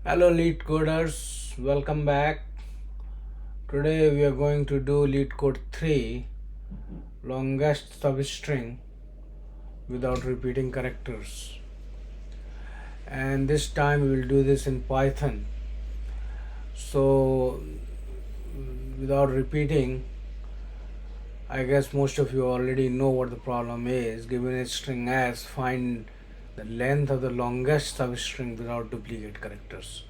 Hello Leetcoders, welcome back. Today we are going to do Leetcode 3, longest substring without repeating characters. And this time we will do this in Python. So without repeating, I guess most of you already know what the problem is. Given a string as, find the length of the longest substring without duplicate characters.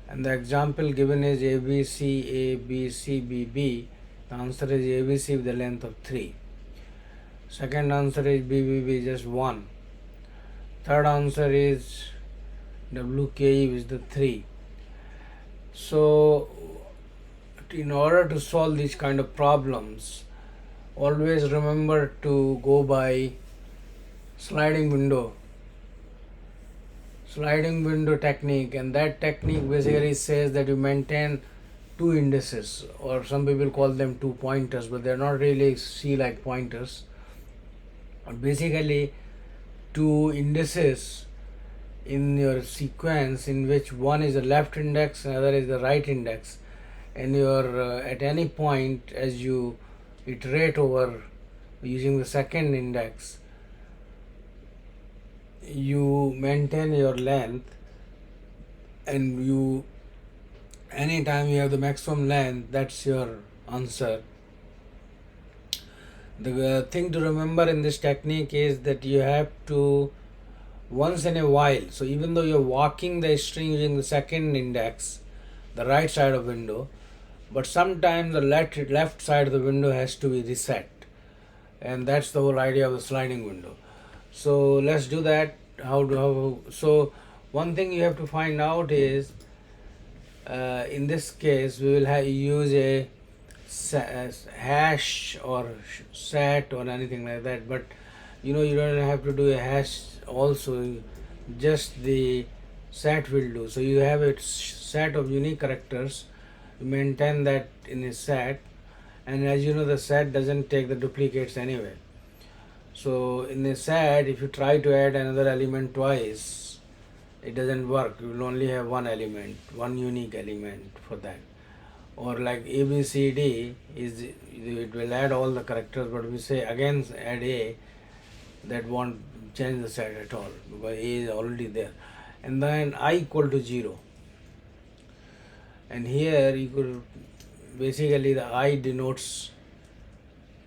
And the example given is ABC, ABC, BB. The answer is ABC with the length of 3. Second answer is BBB, just 1. Third answer is WKE with the 3. So, in order to solve these kind of problems, always remember to go by sliding window technique, and that technique basically says that you maintain two indices, or some people call them two pointers, but they're not really C like pointers. Basically, two indices in your sequence in which one is the left index and other is the right index, and you're at any point as you iterate over using the second index, you maintain your length, and you anytime you have the maximum length, that's your answer. The thing to remember in this technique is that you have to once in a while, so even though you're walking the string using the second index, the right side of window, but sometimes the left side of the window has to be reset, and that's the whole idea of the sliding window. So let's do that. So one thing you have to find out is, in this case we will use a hash or set or anything like that, but you don't have to do a hash also, just the set will do. So you have a set of unique characters, you maintain that in a set, and as you know, the set doesn't take the duplicates anyway. So in a set, if you try to add another element twice, it doesn't work. You will only have one element, one unique element for that. Or like ABCD is, it will add all the characters, but we say again add A, that won't change the set at all because A is already there. And then I equal to 0. And here you could basically, the I denotes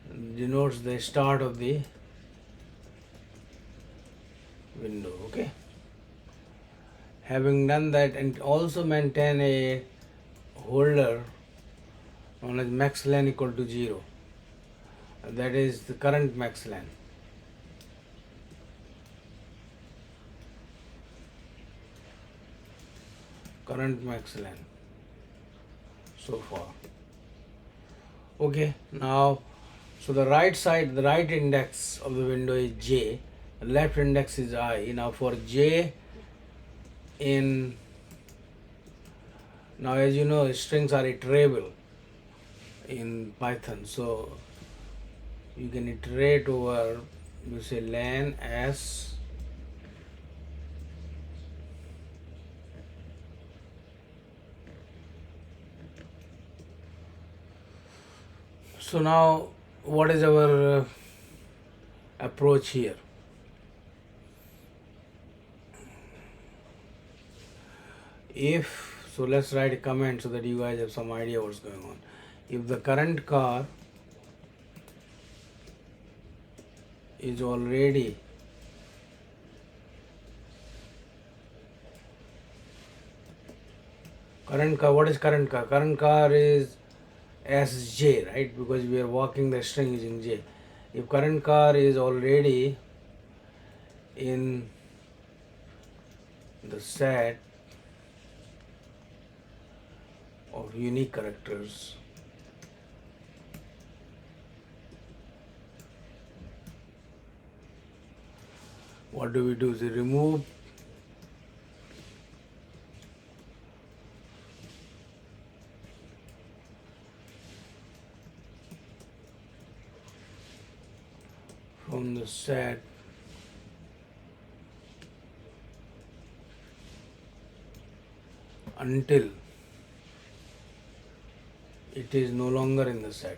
the start of the window. Okay. Having done that, and also maintain a holder known as max len equal to 0. That is the current max len. Current max len so far. Okay, now, so the right side, the right index of the window is j, the left index is I. Now for j now as you know, strings are iterable in Python, so you can iterate over, you say len s so now what is our approach here? So let's write a comment so that you guys have some idea what's going on. If the current car is already current car, what is current car? Current car is Sj, right? Because we are walking the string using j. If current car is already in the set of unique characters, what do we do? We remove from the set until it is no longer in the set.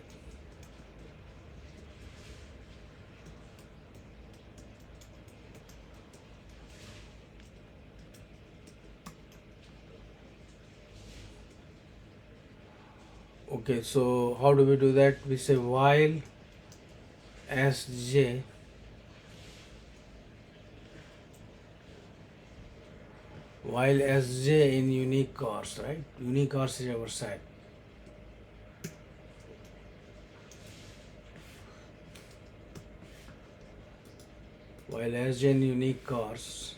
Okay, so how do we do that? We say while sj in unique chars, right? Unique chars is our set. While sj in unique chars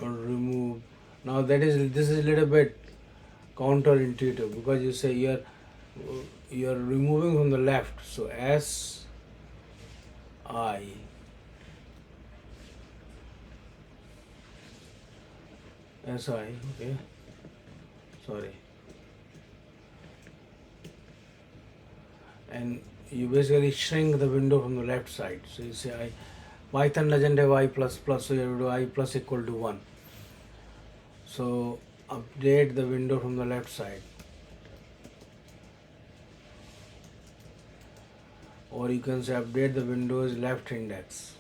or remove. Now this is a little bit counterintuitive because you say you're removing from the left. So s I okay, sorry, and you basically shrink the window from the left side. So you say I Python doesn't have I plus plus, so you have to do I plus equal to 1. So update the window from the left side, or you can say update the window's left index.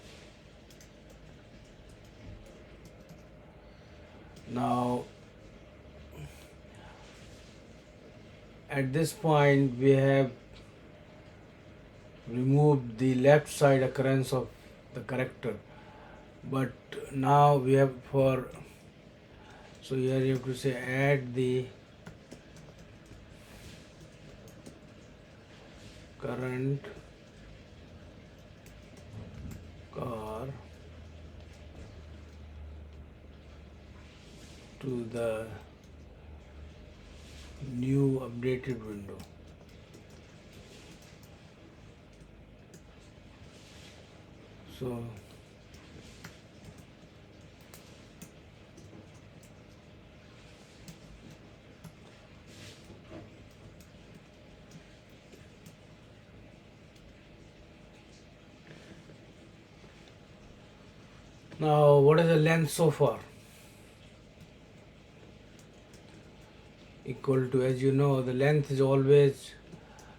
Now at this point we have removed the left side occurrence of the character, but now we have so here you have to say add the current char to the new updated window. So now what is the length so far? Equal to, as you know, the length is always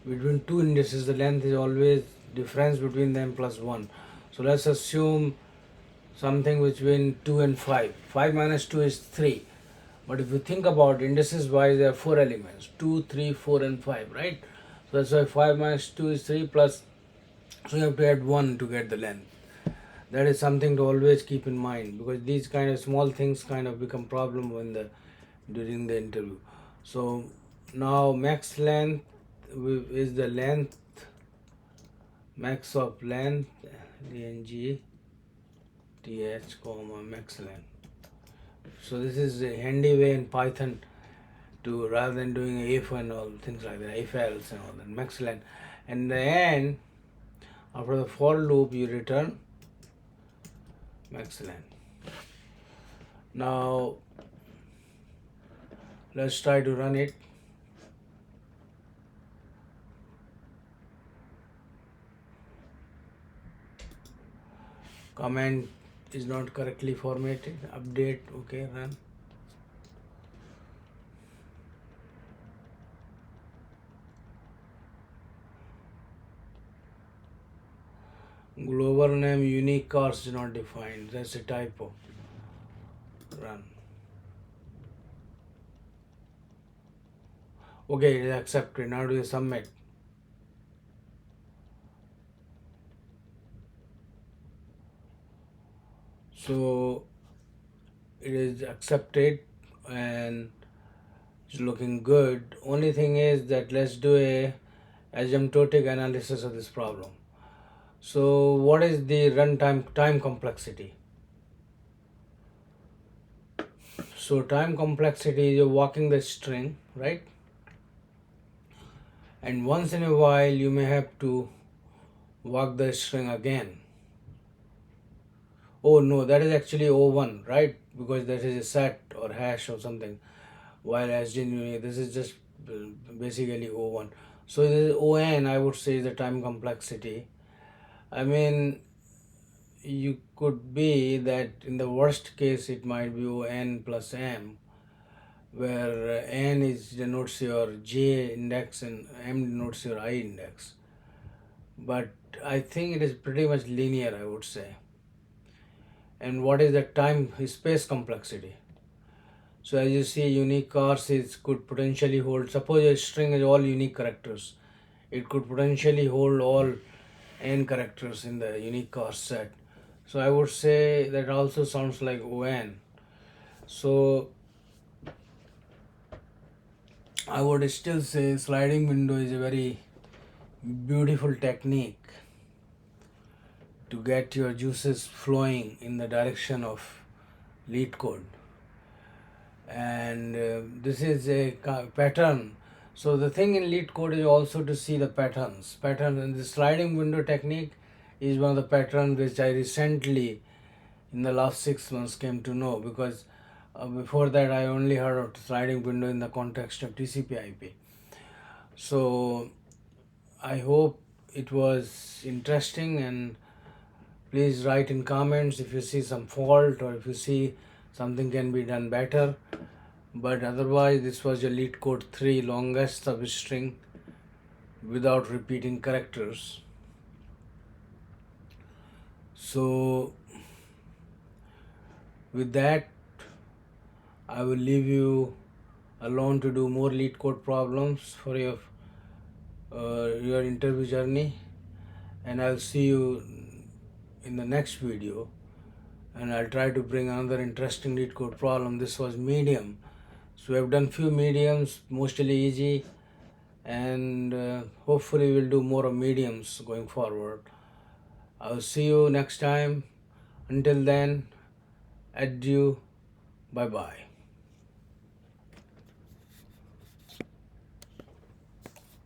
between two indices, the length is always difference between them plus 1. So let's assume something between 2 and 5. 5 minus 2 is 3. But if you think about indices wise, there are 4 elements, 2, 3, 4 and 5, right? So that's why 5 minus 2 is 3 plus, so you have to add 1 to get the length. That is something to always keep in mind, because these kind of small things kind of become problem during the interview. So now max length is the length, max of length, dng th comma max length. So this is a handy way in Python to, rather than doing if and all things like that, if else and all that, max length. And in the end, after the for loop, you return max length. Now let's try to run it. Comment is not correctly formatted. Update, okay, run. Global name unique chars is not defined. That's a typo. Run. Okay, it is accepted. Now do you submit? So it is accepted and it's looking good. Only thing is that let's do a asymptotic analysis of this problem. So what is the runtime time complexity? So time complexity is you're walking the string, right? and once in a while you may have to walk the string again. Oh no, that is actually O1, right? Because that is a set or hash or something. While as in this is just basically O1. So this ON, I would say, is the time complexity. I mean, you could be that in the worst case it might be ON plus M, where N is denotes your J index and M denotes your I index. But I think it is pretty much linear, I would say. And what is the time space complexity? So as you see, unique chars is could potentially hold, suppose a string is all unique characters, it could potentially hold all n characters in the unique char set. So I would say that also sounds like ON. So I would still say sliding window is a very beautiful technique to get your juices flowing in the direction of Leetcode. And this is a pattern. So the thing in Leetcode is also to see the patterns. Pattern and the sliding window technique is one of the patterns which I recently, in the last 6 months, came to know, because before that I only heard of sliding window in the context of TCP/IP. So I hope it was interesting, and please write in comments if you see some fault or if you see something can be done better. But otherwise, this was your Leetcode 3 longest substring without repeating characters. So with that, I will leave you alone to do more Leetcode problems for your interview journey, and I'll see you in the next video, and I'll try to bring another interesting Leetcode problem. This was medium, so I've done few mediums, mostly easy, and hopefully we'll do more of mediums going forward. I'll see you next time. Until then, adieu, bye bye.